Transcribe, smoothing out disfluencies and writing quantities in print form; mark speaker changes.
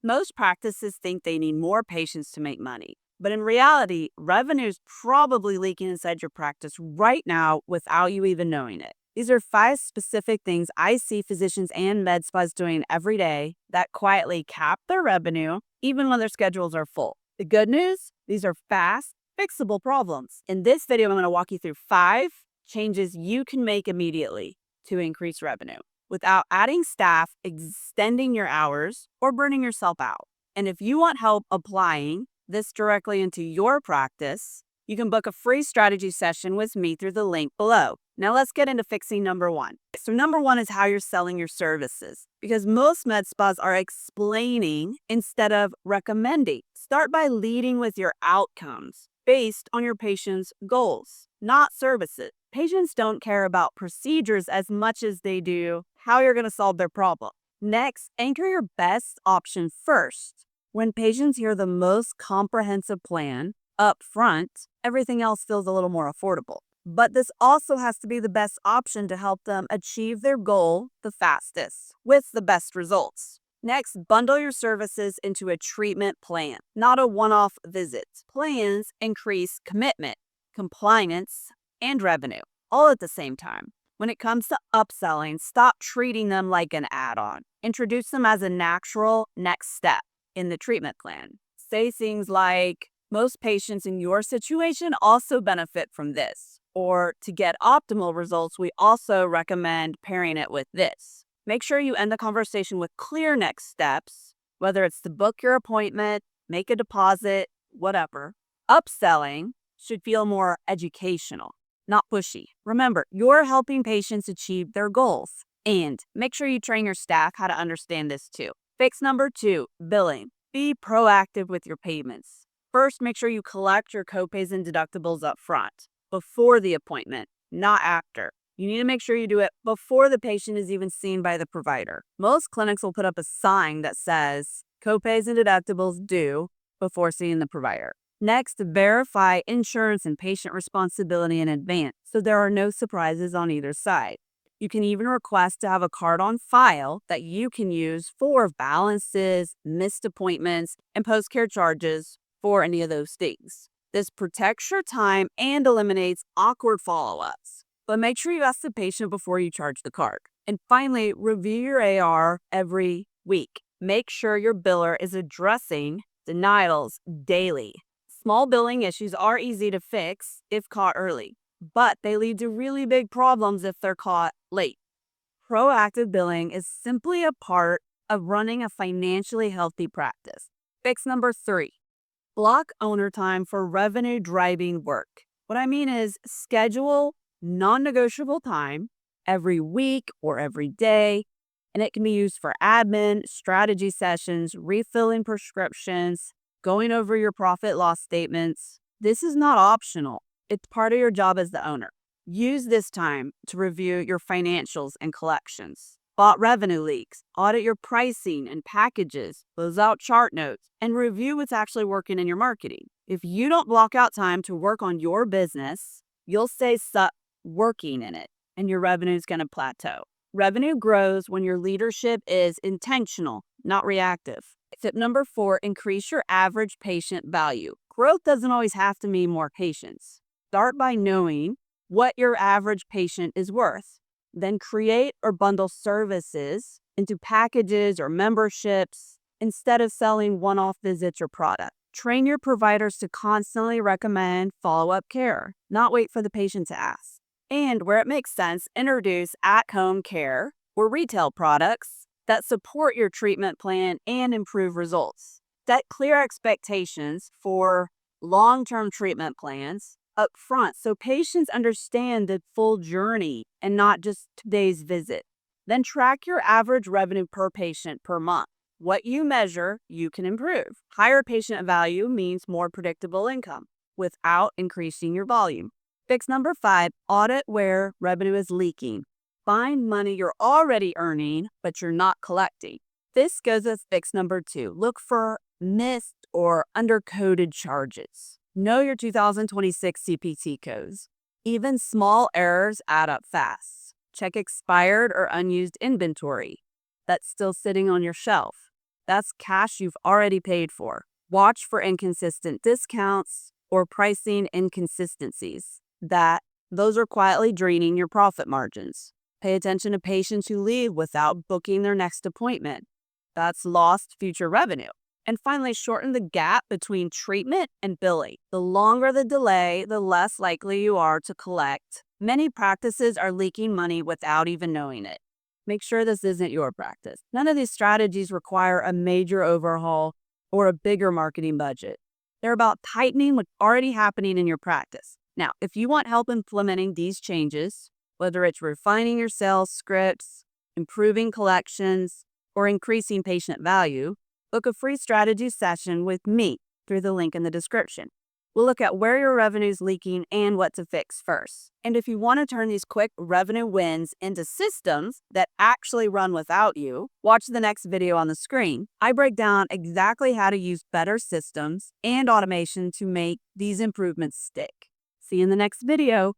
Speaker 1: Most practices think they need more patients to make money, but in reality, revenue is probably leaking inside your practice right now without you even knowing it. These are 5 specific things I see physicians and med spas doing every day that quietly cap their revenue even when their schedules are full. The good news, these are fast, fixable problems. In this video, I'm going to walk you through 5 changes you can make immediately to increase revenue without adding staff, extending your hours, or burning yourself out. And if you want help applying this directly into your practice, you can book a free strategy session with me through the link below. Now let's get into fixing number 1. So number 1 is how you're selling your services, because most med spas are explaining instead of recommending. Start by leading with your outcomes based on your patient's goals, not services. Patients don't care about procedures as much as they do how you're going to solve their problem. Next, anchor your best option first. When patients hear the most comprehensive plan up front, everything else feels a little more affordable. But this also has to be the best option to help them achieve their goal the fastest with the best results. Next, bundle your services into a treatment plan, not a one-off visit. Plans increase commitment, compliance, and revenue, all at the same time. When it comes to upselling, stop treating them like an add-on. Introduce them as a natural next step in the treatment plan. Say things like, most patients in your situation also benefit from this. Or to get optimal results, we also recommend pairing it with this. Make sure you end the conversation with clear next steps, whether it's to book your appointment, make a deposit, whatever. Upselling should feel more educational, not pushy. Remember, you're helping patients achieve their goals. And make sure you train your staff how to understand this too. Fix number 2, billing. Be proactive with your payments. First, make sure you collect your copays and deductibles up front, before the appointment, not after. You need to make sure you do it before the patient is even seen by the provider. Most clinics will put up a sign that says copays and deductibles due before seeing the provider. Next, verify insurance and patient responsibility in advance so there are no surprises on either side. You can even request to have a card on file that you can use for balances, missed appointments, and post-care charges for any of those things. This protects your time and eliminates awkward follow-ups. But make sure you ask the patient before you charge the card. And finally, review your AR every week. Make sure your biller is addressing denials daily. Small billing issues are easy to fix if caught early, but they lead to really big problems if they're caught late. Proactive billing is simply a part of running a financially healthy practice. Fix number 3. Block owner time for revenue-driving work. What I mean is schedule non-negotiable time every week or every day, and it can be used for admin, strategy sessions, refilling prescriptions, going over your profit loss statements. This is not optional. It's part of your job as the owner. Use this time to review your financials and collections, spot revenue leaks, audit your pricing and packages, close out chart notes, and review what's actually working in your marketing. If you don't block out time to work on your business, you'll stay stuck working in it, and your revenue is going to plateau. Revenue grows when your leadership is intentional, not reactive. Tip number 4, increase your average patient value. Growth doesn't always have to mean more patients. Start by knowing what your average patient is worth. Then create or bundle services into packages or memberships instead of selling one-off visits or products. Train your providers to constantly recommend follow-up care, not wait for the patient to ask. And where it makes sense, introduce at-home care or retail products that support your treatment plan and improve results. Set clear expectations for long-term treatment plans up front so patients understand the full journey and not just today's visit. Then track your average revenue per patient per month. What you measure, you can improve. Higher patient value means more predictable income without increasing your volume. Fix number 5, audit where revenue is leaking. Find money you're already earning, but you're not collecting. This goes with fix number 2. Look for missed or undercoded charges. Know your 2026 CPT codes. Even small errors add up fast. Check expired or unused inventory that's still sitting on your shelf. That's cash you've already paid for. Watch for inconsistent discounts or pricing inconsistencies. Those are quietly draining your profit margins. Pay attention to patients who leave without booking their next appointment. That's lost future revenue. And finally, shorten the gap between treatment and billing. The longer the delay, the less likely you are to collect. Many practices are leaking money without even knowing it. Make sure this isn't your practice. None of these strategies require a major overhaul or a bigger marketing budget. They're about tightening what's already happening in your practice. Now, if you want help implementing these changes, whether it's refining your sales scripts, improving collections, or increasing patient value, book a free strategy session with me through the link in the description. We'll look at where your revenue is leaking and what to fix first. And if you want to turn these quick revenue wins into systems that actually run without you, watch the next video on the screen. I break down exactly how to use better systems and automation to make these improvements stick. See you in the next video.